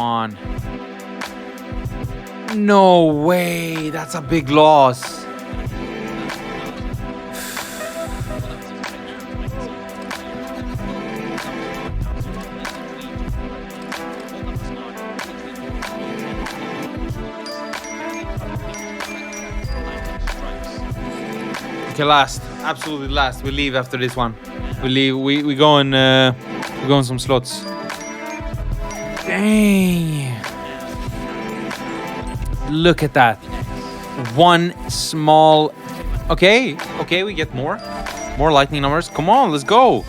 on. No way. That's a big loss. Okay, last. Absolutely last. We leave after this one. We leave. We go on. We go on some slots. Dang. Look at that. One small. Okay. Okay, we get more. More lightning numbers. Come on, let's go.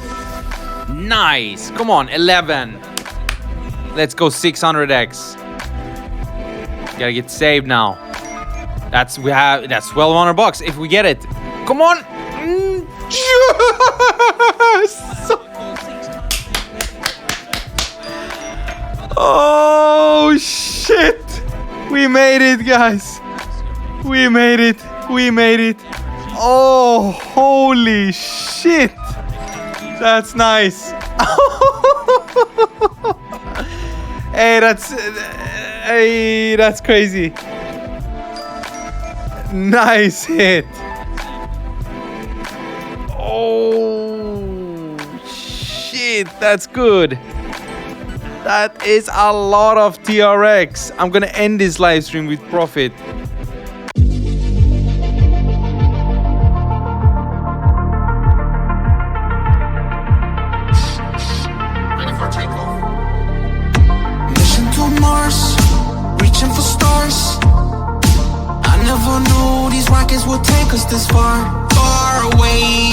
Nice. Come on, 11. Let's go 600x. Gotta get saved now. That's 1,200 bucks if we get it. Come on. Yes! Oh shit. We made it, guys. We made it. We made it. Oh, holy shit. That's nice. Hey, that's crazy. Nice hit. Oh, shit. That's good. That is a lot of TRX. I'm gonna end this live stream with profit. Mission to Mars, reaching for stars. I never knew these rockets would take us this far, far away.